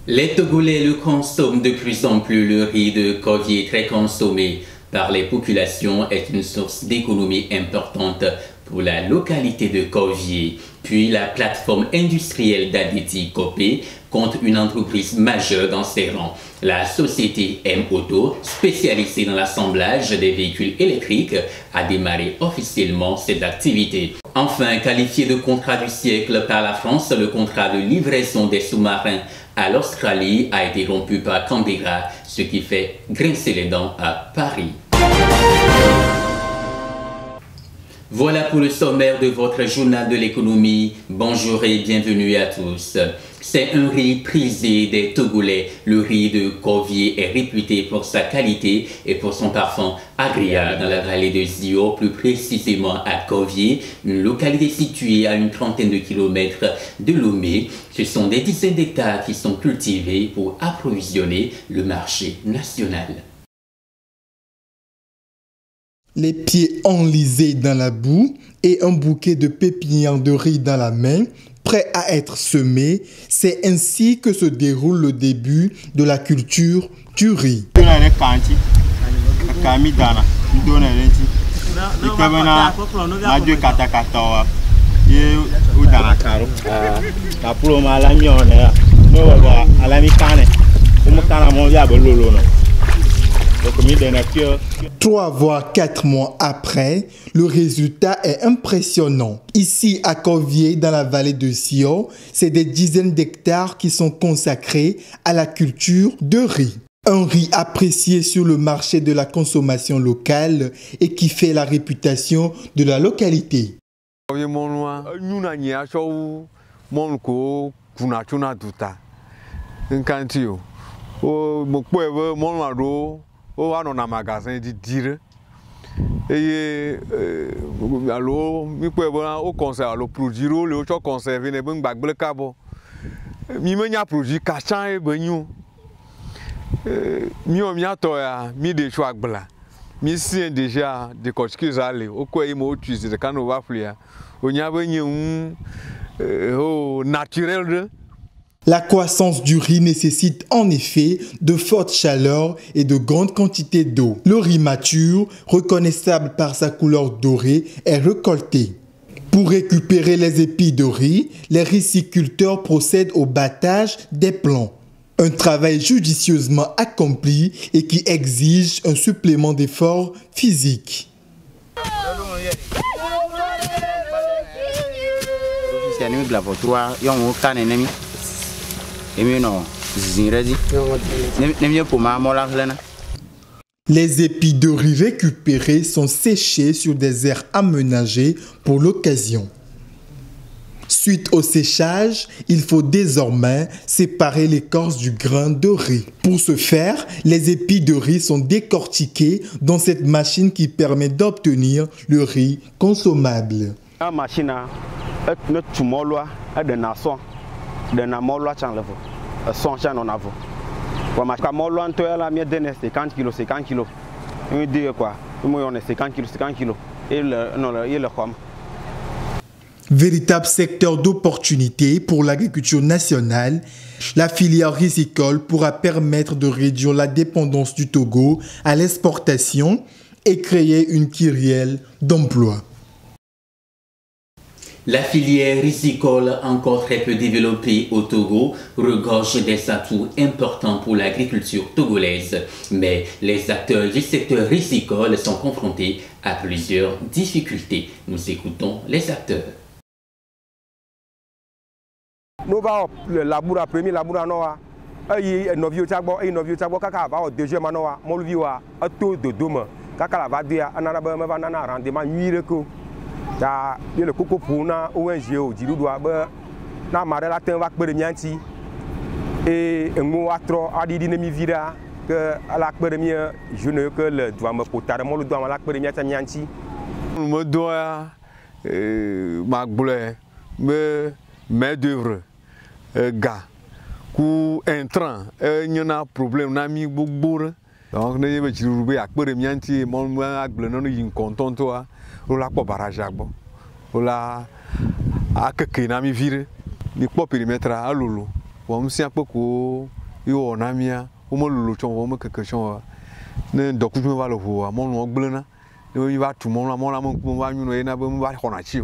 Les Togolais le consomment de plus en plus. Le riz de Corvier, très consommé par les populations, est une source d'économie importante pour la localité de Corvier. Puis la plateforme industrielle d'Aditi Copé compte une entreprise majeure dans ses rangs. La société M-Auto, spécialisée dans l'assemblage des véhicules électriques, a démarré officiellement cette activité. Enfin, qualifié de contrat du siècle par la France, le contrat de livraison des sous-marins à l'Australie a été rompu par Canberra, ce qui fait grincer les dents à Paris. Voilà pour le sommaire de votre journal de l'économie. Bonjour et bienvenue à tous. C'est un riz prisé des Togolais. Le riz de Corvier est réputé pour sa qualité et pour son parfum agréable dans la vallée de Zio, plus précisément à Corvier, une localité située à une trentaine de kilomètres de Lomé. Ce sont des dizaines d'hectares qui sont cultivés pour approvisionner le marché national. Les pieds enlisés dans la boue et un bouquet de pépinières de riz dans la main, prêt à être semé, c'est ainsi que se déroule le début de la culture du riz. Trois voire 4 mois après, le résultat est impressionnant. Ici à Corvier, dans la vallée de Sion, c'est des dizaines d'hectares qui sont consacrés à la culture de riz. Un riz apprécié sur le marché de la consommation locale et qui fait la réputation de la localité. On a un magasin de dire et alors mi peut au concert le produit le autre conserver ne ben bagble cabo mi me nya produit kachan e benyu mi o mi atoya mi de choix bla mi si déjà de coachis aller au quoi il mo utiliser de canot va flia o nya benyu naturel. La croissance du riz nécessite en effet de fortes chaleurs et de grandes quantités d'eau. Le riz mature, reconnaissable par sa couleur dorée, est récolté. Pour récupérer les épis de riz, les riziculteurs procèdent au battage des plants. Un travail judicieusement accompli et qui exige un supplément d'effort physique. Les épis de riz récupérés sont séchés sur des aires aménagées pour l'occasion. Suite au séchage, il faut désormais séparer l'écorce du grain de riz. Pour ce faire, les épis de riz sont décortiqués dans cette machine qui permet d'obtenir le riz consommable. La machine est une tumoloa de nation, de namoloa chanlevo. Son chan on avo. Pour ma camolo en toi la mienne donne 50 kg 50 kg. On dit quoi? On est 50 kg 50 kg. Et le com. Véritable secteur d'opportunité pour l'agriculture nationale, la filière rizicole pourra permettre de réduire la dépendance du Togo à l'exportation et créer une kyrielle d'emplois. La filière rizicole, encore très peu développée au Togo, regorge des atouts importants pour l'agriculture togolaise. Mais les acteurs du secteur rizicole sont confrontés à plusieurs difficultés. Nous écoutons les acteurs. Nous avons le labour à premier labour à Noa. Et novio tabo kaka va au deuxième anoa molvioa a taux de dôme kaka la va dire anana va nana rendement nuire que da le coco pour na ONG di doit ba na mare la ten va pere mianti et mo atro adi dinami vira que à la première je ne que le doit me potare mo le doit la première mianti me doit ma boule me main d'œuvre gars ku intrant n'y a problème na mi gbogbo donc ne yebe ci rubé ak pere mianti mo ak ble no yin content toi la ko barrage agbo la akeke na mi vire ni po périmètre a lolo on me sait pas qu'on on a mis on me le chon on me quelque chose ne donc je me va le voir mon blana il va tout mon va nous na va konachi.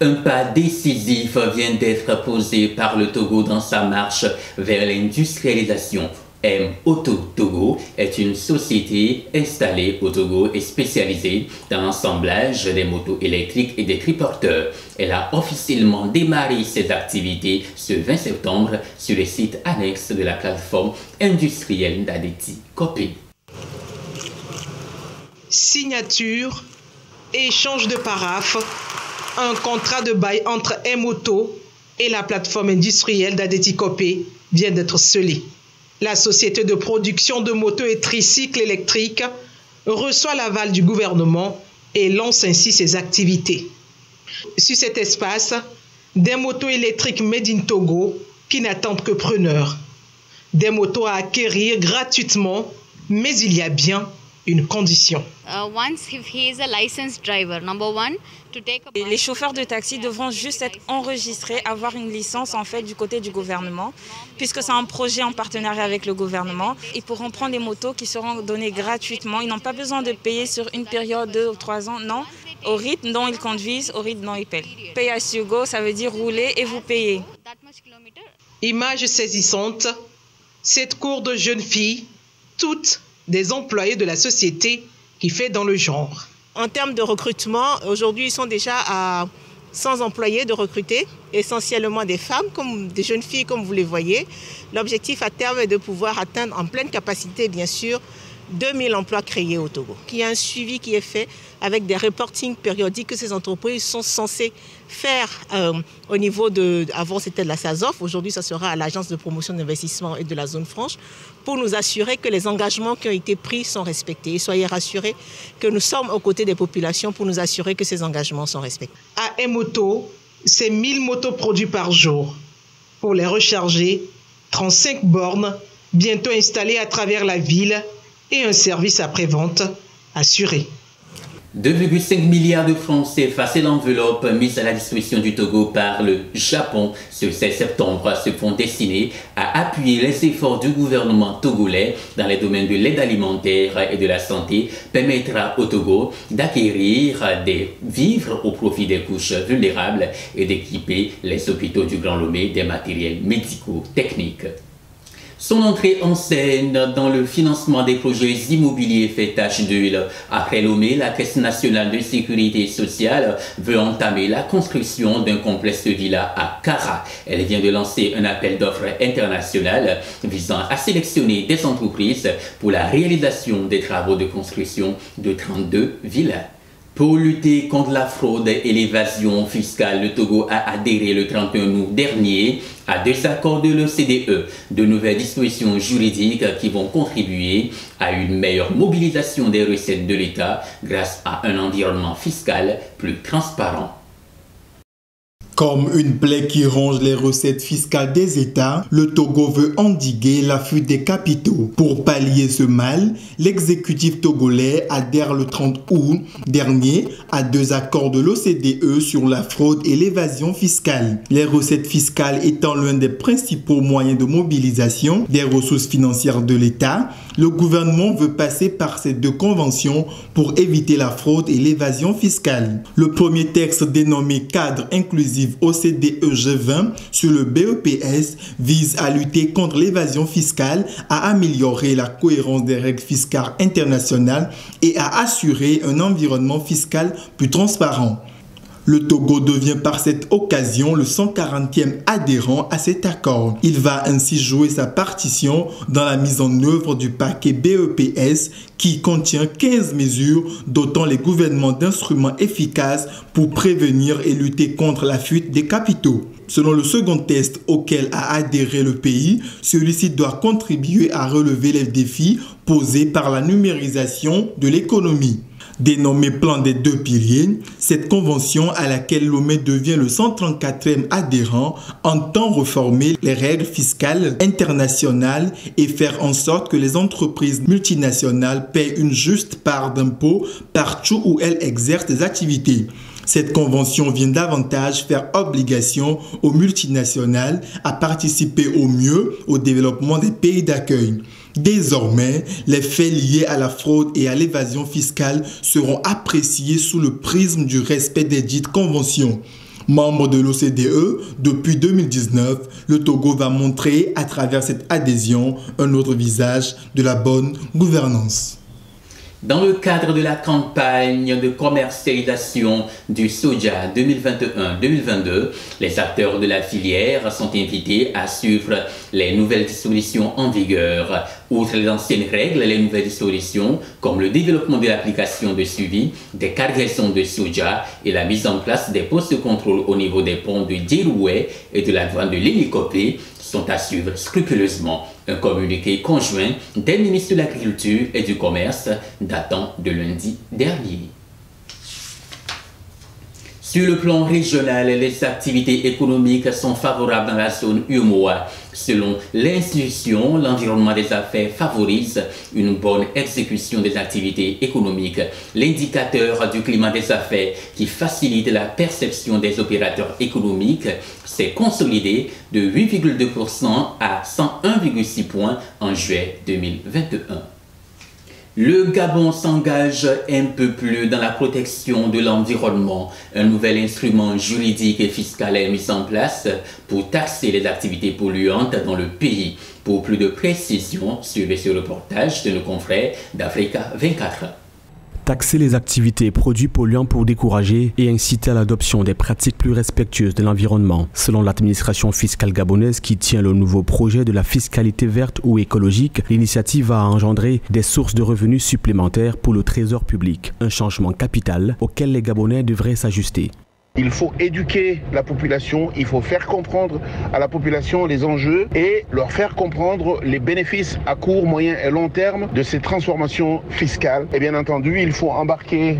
Un pas décisif vient d'être posé par le Togo dans sa marche vers l'industrialisation. M-Auto Togo est une société installée au Togo et spécialisée dans l'assemblage des motos électriques et des triporteurs. Elle a officiellement démarré ses activités ce 20 septembre sur le site annexe de la plateforme industrielle d'Adeti Copé. Signature, échange de paraphes, un contrat de bail entre M-Auto et la plateforme industrielle d'Adeti Copé vient d'être scellé. La société de production de motos et tricycles électriques reçoit l'aval du gouvernement et lance ainsi ses activités. Sur cet espace, des motos électriques made in Togo qui n'attendent que preneurs. Des motos à acquérir gratuitement, mais il y a bien une condition. Les chauffeurs de taxi devront juste être enregistrés, avoir une licence en fait du côté du gouvernement, puisque c'est un projet en partenariat avec le gouvernement. Ils pourront prendre des motos qui seront données gratuitement. Ils n'ont pas besoin de payer sur une période de 2 ou 3 ans, non. Au rythme dont ils conduisent, au rythme dont ils paient. Pay as you go, ça veut dire rouler et vous payez. Image saisissante, cette cour de jeunes filles, toutes des employés de la société qui fait dans le genre. En termes de recrutement, aujourd'hui, ils sont déjà à 100 employés de recruter, essentiellement des femmes, comme des jeunes filles, comme vous les voyez. L'objectif à terme est de pouvoir atteindre en pleine capacité, bien sûr, 2000 emplois créés au Togo. Il y a un suivi qui est fait avec des reportings périodiques que ces entreprises sont censées faire au niveau de... Avant, c'était de la SASOF. Aujourd'hui, ça sera à l'Agence de promotion d'investissement et de la zone franche pour nous assurer que les engagements qui ont été pris sont respectés. Et soyez rassurés que nous sommes aux côtés des populations pour nous assurer que ces engagements sont respectés. À M-Auto, c'est 1000 motos produites par jour. Pour les recharger, 35 bornes bientôt installées à travers la ville et un service après-vente assuré. 2,5 milliards de francs CFA, c'est l'enveloppe mise à la disposition du Togo par le Japon ce 16 septembre. Ce fonds destiné à appuyer les efforts du gouvernement togolais dans les domaines de l'aide alimentaire et de la santé permettra au Togo d'acquérir des vivres au profit des couches vulnérables et d'équiper les hôpitaux du Grand Lomé des matériels médicaux techniques. Son entrée en scène dans le financement des projets immobiliers fait tache d'huile. Après Lomé, la Caisse nationale de sécurité sociale veut entamer la construction d'un complexe de villas à Kara. Elle vient de lancer un appel d'offres international visant à sélectionner des entreprises pour la réalisation des travaux de construction de 32 villas. Pour lutter contre la fraude et l'évasion fiscale, le Togo a adhéré le 31 août dernier à 2 accords de l'OCDE, de nouvelles dispositions juridiques qui vont contribuer à une meilleure mobilisation des recettes de l'État grâce à un environnement fiscal plus transparent. Comme une plaie qui ronge les recettes fiscales des États, le Togo veut endiguer la fuite des capitaux. Pour pallier ce mal, l'exécutif togolais adhère le 30 août dernier à 2 accords de l'OCDE sur la fraude et l'évasion fiscale. Les recettes fiscales étant l'un des principaux moyens de mobilisation des ressources financières de l'État, le gouvernement veut passer par ces 2 conventions pour éviter la fraude et l'évasion fiscale. Le premier texte dénommé Cadre inclusif OCDE G20 sur le BEPS vise à lutter contre l'évasion fiscale, à améliorer la cohérence des règles fiscales internationales et à assurer un environnement fiscal plus transparent. Le Togo devient par cette occasion le 140e adhérent à cet accord. Il va ainsi jouer sa partition dans la mise en œuvre du paquet BEPS qui contient 15 mesures dotant les gouvernements d'instruments efficaces pour prévenir et lutter contre la fuite des capitaux. Selon le second test auquel a adhéré le pays, celui-ci doit contribuer à relever les défis posés par la numérisation de l'économie. Dénommé Plan des 2 piliers, cette convention à laquelle Lomé devient le 134e adhérent entend réformer les règles fiscales internationales et faire en sorte que les entreprises multinationales paient une juste part d'impôts partout où elles exercent des activités. Cette convention vient davantage faire obligation aux multinationales à participer au mieux au développement des pays d'accueil. Désormais, les faits liés à la fraude et à l'évasion fiscale seront appréciés sous le prisme du respect des dites conventions. Membre de l'OCDE, depuis 2019, le Togo va montrer à travers cette adhésion un autre visage de la bonne gouvernance. Dans le cadre de la campagne de commercialisation du soja 2021-2022, les acteurs de la filière sont invités à suivre les nouvelles dispositions en vigueur. Outre les anciennes règles, les nouvelles dispositions, comme le développement de l'application de suivi des cargaisons de soja et la mise en place des postes de contrôle au niveau des ponts de Djeroué et de la douane de l'Hélicopé, sont à suivre scrupuleusement. Un communiqué conjoint des ministres de l'Agriculture et du Commerce datant de lundi dernier. Sur le plan régional, les activités économiques sont favorables dans la zone UEMOA. Selon l'institution, l'environnement des affaires favorise une bonne exécution des activités économiques. L'indicateur du climat des affaires qui facilite la perception des opérateurs économiques s'est consolidé de 8,2% à 101,6 points en juillet 2021. Le Gabon s'engage un peu plus dans la protection de l'environnement. Un nouvel instrument juridique et fiscal est mis en place pour taxer les activités polluantes dans le pays. Pour plus de précisions, suivez ce reportage de nos confrères d'Africa 24. Taxer les activités et produits polluants pour décourager et inciter à l'adoption des pratiques plus respectueuses de l'environnement. Selon l'administration fiscale gabonaise qui tient le nouveau projet de la fiscalité verte ou écologique, l'initiative va engendrer des sources de revenus supplémentaires pour le trésor public. Un changement capital auquel les Gabonais devraient s'ajuster. Il faut éduquer la population, il faut faire comprendre à la population les enjeux et leur faire comprendre les bénéfices à court, moyen et long terme de ces transformations fiscales. Et bien entendu, il faut embarquer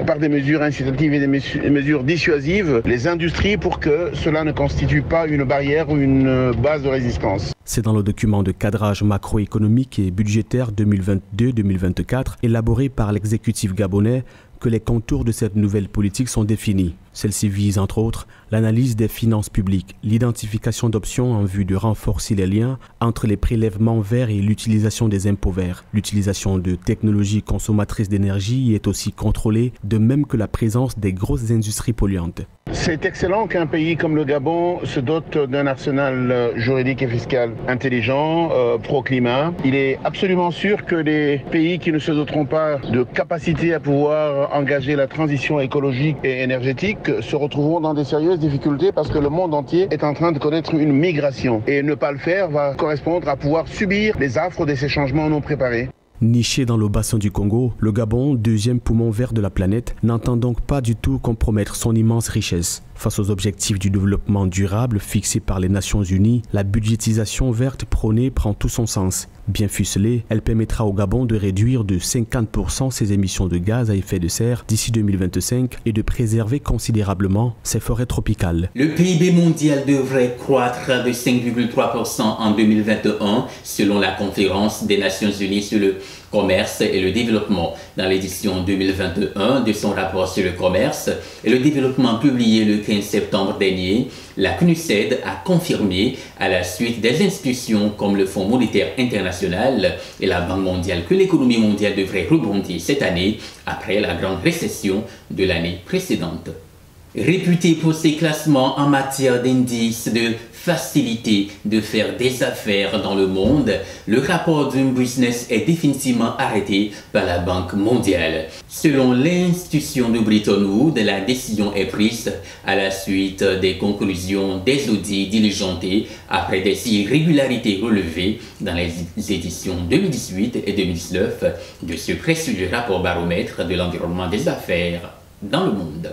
par des mesures incitatives et des mesures dissuasives les industries pour que cela ne constitue pas une barrière ou une base de résistance. C'est dans le document de cadrage macroéconomique et budgétaire 2022-2024 élaboré par l'exécutif gabonais que les contours de cette nouvelle politique sont définis. Celle-ci vise entre autres l'analyse des finances publiques, l'identification d'options en vue de renforcer les liens entre les prélèvements verts et l'utilisation des impôts verts. L'utilisation de technologies consommatrices d'énergie est aussi contrôlée, de même que la présence des grosses industries polluantes. C'est excellent qu'un pays comme le Gabon se dote d'un arsenal juridique et fiscal intelligent, pro-climat. Il est absolument sûr que les pays qui ne se doteront pas de capacité à pouvoir engager la transition écologique et énergétique se retrouveront dans des sérieuses difficultés parce que le monde entier est en train de connaître une migration. Et ne pas le faire va correspondre à pouvoir subir les affres de ces changements non préparés. Niché dans le bassin du Congo, le Gabon, deuxième poumon vert de la planète, n'entend donc pas du tout compromettre son immense richesse. Face aux objectifs du développement durable fixés par les Nations Unies, la budgétisation verte prônée prend tout son sens. Bien ficelée, elle permettra au Gabon de réduire de 50% ses émissions de gaz à effet de serre d'ici 2025 et de préserver considérablement ses forêts tropicales. Le PIB mondial devrait croître de 5,3% en 2021 selon la conférence des Nations Unies sur le commerce et le développement. Dans l'édition 2021 de son rapport sur le commerce et le développement publié le 15 septembre dernier, la CNUSED a confirmé à la suite des institutions comme le Fonds monétaire international et la Banque mondiale que l'économie mondiale devrait rebondir cette année après la grande récession de l'année précédente. Réputé pour ses classements en matière d'indices de facilité de faire des affaires dans le monde, le rapport Doing Business est définitivement arrêté par la Banque mondiale. Selon l'institution de Bretton Woods, la décision est prise à la suite des conclusions des audits diligentés après des irrégularités relevées dans les éditions 2018 et 2019 de ce prestigieux rapport baromètre de l'environnement des affaires dans le monde.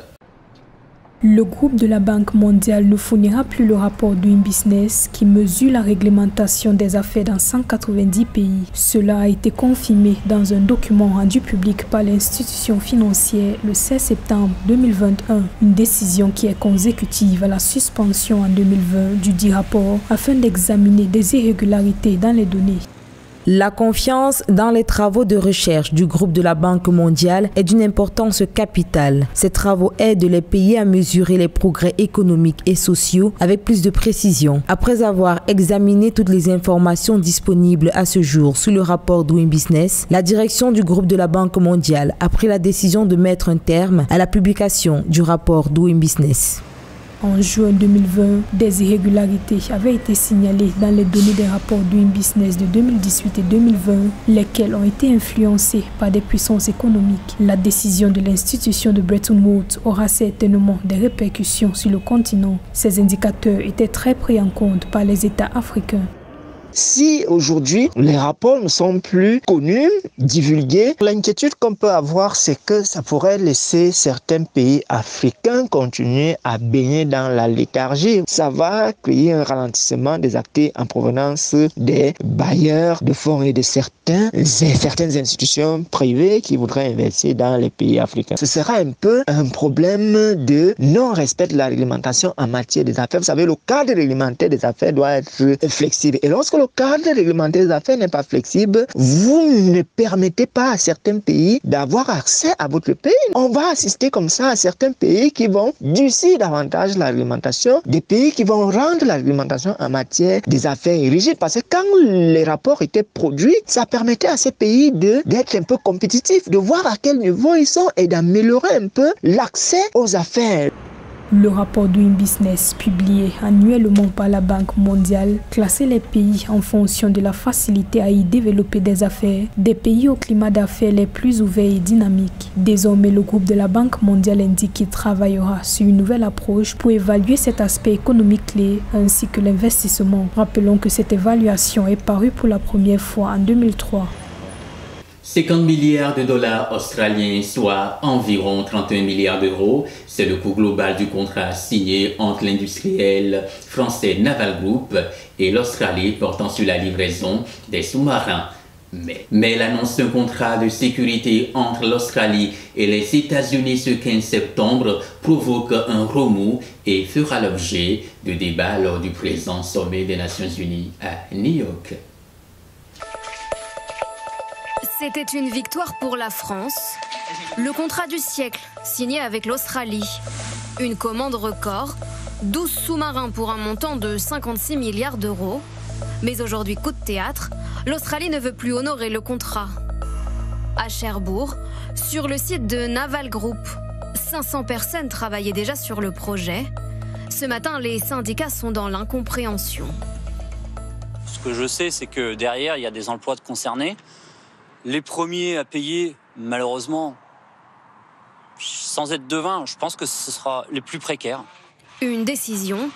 Le groupe de la Banque mondiale ne fournira plus le rapport Doing Business qui mesure la réglementation des affaires dans 190 pays. Cela a été confirmé dans un document rendu public par l'institution financière le 16 septembre 2021. Une décision qui est consécutive à la suspension en 2020 du dit rapport afin d'examiner des irrégularités dans les données. La confiance dans les travaux de recherche du groupe de la Banque mondiale est d'une importance capitale. Ces travaux aident les pays à mesurer les progrès économiques et sociaux avec plus de précision. Après avoir examiné toutes les informations disponibles à ce jour sous le rapport Doing Business, la direction du groupe de la Banque mondiale a pris la décision de mettre un terme à la publication du rapport Doing Business. En juin 2020, des irrégularités avaient été signalées dans les données des rapports Doing Business de 2018 et 2020, lesquels ont été influencés par des puissances économiques. La décision de l'institution de Bretton Woods aura certainement des répercussions sur le continent. Ces indicateurs étaient très pris en compte par les États africains. Si aujourd'hui les rapports ne sont plus connus, divulgués, l'inquiétude qu'on peut avoir, c'est que ça pourrait laisser certains pays africains continuer à baigner dans la léthargie. Ça va créer un ralentissement des actifs en provenance des bailleurs de fonds et de certaines institutions privées qui voudraient investir dans les pays africains. Ce sera un peu un problème de non-respect de la réglementation en matière des affaires. Vous savez, le cadre réglementaire des affaires doit être flexible. Et lorsque le cadre réglementaire des affaires n'est pas flexible, vous ne permettez pas à certains pays d'avoir accès à votre pays. On va assister comme ça à certains pays qui vont durcir davantage la réglementation, des pays qui vont rendre la réglementation en matière des affaires rigides. Parce que quand les rapports étaient produits, ça permettait à ces pays d'être un peu compétitifs, de voir à quel niveau ils sont et d'améliorer un peu l'accès aux affaires. Le rapport Doing Business, publié annuellement par la Banque mondiale, classait les pays en fonction de la facilité à y développer des affaires, des pays au climat d'affaires les plus ouverts et dynamiques. Désormais, le groupe de la Banque mondiale indique qu'il travaillera sur une nouvelle approche pour évaluer cet aspect économique clé ainsi que l'investissement. Rappelons que cette évaluation est parue pour la première fois en 2003. 50 milliards de dollars australiens, soit environ 31 milliards d'euros. C'est le coût global du contrat signé entre l'industriel français Naval Group et l'Australie portant sur la livraison des sous-marins. Mais l'annonce d'un contrat de sécurité entre l'Australie et les États-Unis ce 15 septembre provoque un remous et fera l'objet de débats lors du présent sommet des Nations Unies à New York. C'était une victoire pour la France. Le contrat du siècle, signé avec l'Australie. Une commande record, 12 sous-marins pour un montant de 56 milliards d'euros. Mais aujourd'hui, coup de théâtre, l'Australie ne veut plus honorer le contrat. À Cherbourg, sur le site de Naval Group, 500 personnes travaillaient déjà sur le projet. Ce matin, les syndicats sont dans l'incompréhension. Ce que je sais, c'est que derrière, il y a des emplois de concernés. Les premiers à payer, malheureusement, sans être devin, je pense que ce sera les plus précaires. Une décision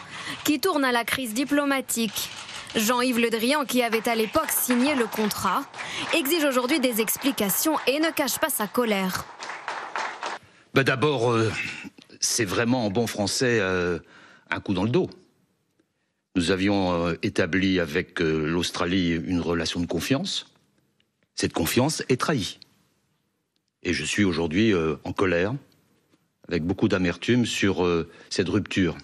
qui tourne à la crise diplomatique. Jean-Yves Le Drian, qui avait à l'époque signé le contrat, exige aujourd'hui des explications et ne cache pas sa colère. D'abord, c'est vraiment en bon français un coup dans le dos. Nous avions établi avec l'Australie une relation de confiance. Cette confiance est trahie. Et je suis aujourd'hui en colère, avec beaucoup d'amertume sur cette rupture.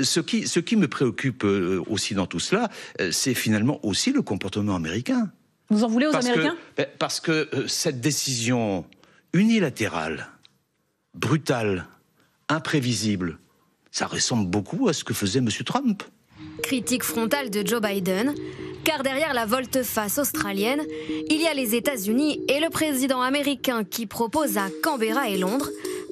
Ce qui me préoccupe aussi dans tout cela, c'est finalement aussi le comportement américain. Vous en voulez aux Américains ? Parce que cette décision unilatérale, brutale, imprévisible, ça ressemble beaucoup à ce que faisait M. Trump. Critique frontale de Joe Biden, car derrière la volte-face australienne, il y a les États-Unis et le président américain qui propose à Canberra et Londres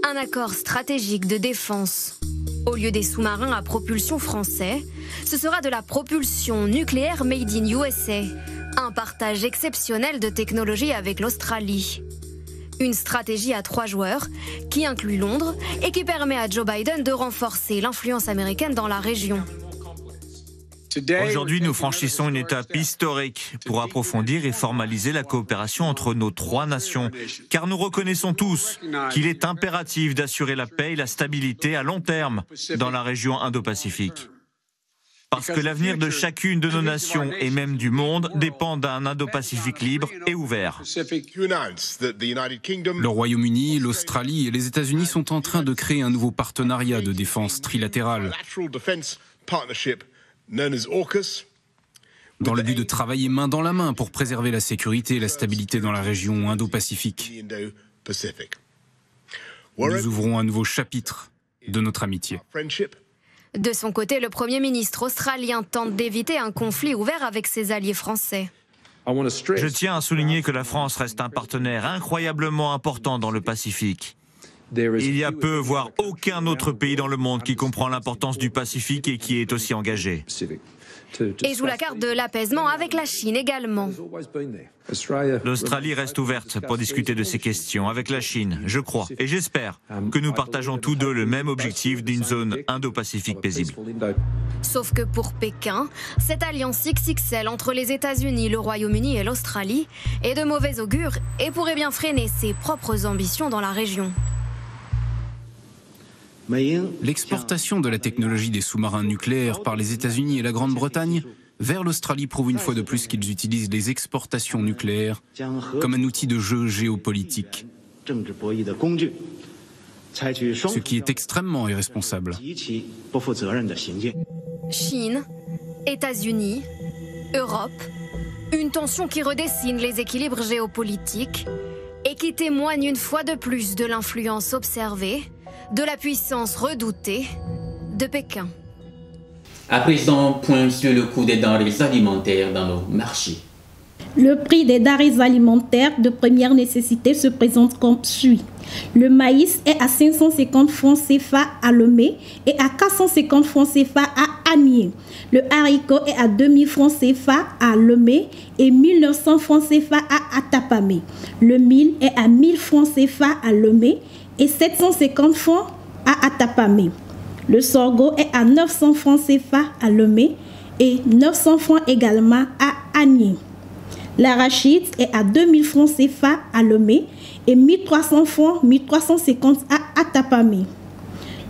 un accord stratégique de défense. Au lieu des sous-marins à propulsion français, ce sera de la propulsion nucléaire made in USA, un partage exceptionnel de technologie avec l'Australie. Une stratégie à 3 joueurs qui inclut Londres et qui permet à Joe Biden de renforcer l'influence américaine dans la région. Aujourd'hui, nous franchissons une étape historique pour approfondir et formaliser la coopération entre nos 3 nations, car nous reconnaissons tous qu'il est impératif d'assurer la paix et la stabilité à long terme dans la région Indo-Pacifique. Parce que l'avenir de chacune de nos nations et même du monde dépend d'un Indo-Pacifique libre et ouvert. Le Royaume-Uni, l'Australie et les États-Unis sont en train de créer un nouveau partenariat de défense trilatéral. dans le but de travailler main dans la main pour préserver la sécurité et la stabilité dans la région Indo-Pacifique. Nous ouvrons un nouveau chapitre de notre amitié. De son côté, le Premier ministre australien tente d'éviter un conflit ouvert avec ses alliés français. Je tiens à souligner que la France reste un partenaire incroyablement important dans le Pacifique. Il y a peu, voire aucun autre pays dans le monde qui comprend l'importance du Pacifique et qui est aussi engagé. Et joue la carte de l'apaisement avec la Chine également. L'Australie reste ouverte pour discuter de ces questions avec la Chine, je crois, et j'espère que nous partageons tous deux le même objectif d'une zone Indo-Pacifique paisible. Sauf que pour Pékin, cette alliance XXL entre les États-Unis, le Royaume-Uni et l'Australie est de mauvais augure et pourrait bien freiner ses propres ambitions dans la région. L'exportation de la technologie des sous-marins nucléaires par les États-Unis et la Grande-Bretagne vers l'Australie prouve une fois de plus qu'ils utilisent les exportations nucléaires comme un outil de jeu géopolitique. Ce qui est extrêmement irresponsable. Chine, États-Unis, Europe, une tension qui redessine les équilibres géopolitiques et qui témoigne une fois de plus de l'influence observée, de la puissance redoutée de Pékin. À présent, point sur le coût des denrées alimentaires dans nos marchés. Le prix des denrées alimentaires de première nécessité se présente comme suit. Le maïs est à 550 francs CFA à Lomé et à 450 francs CFA à Anié. Le haricot est à 2000 francs CFA à Lomé et 1900 francs CFA à Atapamé. Le mil est à 1000 francs CFA à Lomé et 750 francs à Atapamé. Le sorgho est à 900 francs CFA à Lomé et 900 francs également à Anié. L'arachide est à 2000 francs CFA à Lomé et 1300 francs 1350 à Atapamé.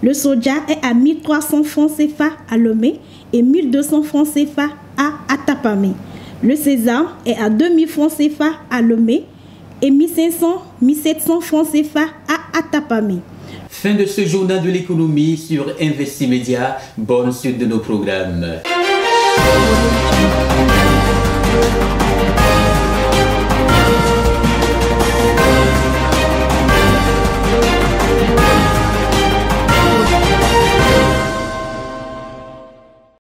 Le soja est à 1300 francs CFA à Lomé et 1200 francs CFA à Atapamé. Le sésame est à 2000 francs CFA à Lomé et 1700 francs CFA à Atapamé. Fin de ce journal de l'économie sur Investimedia. Bonne suite de nos programmes.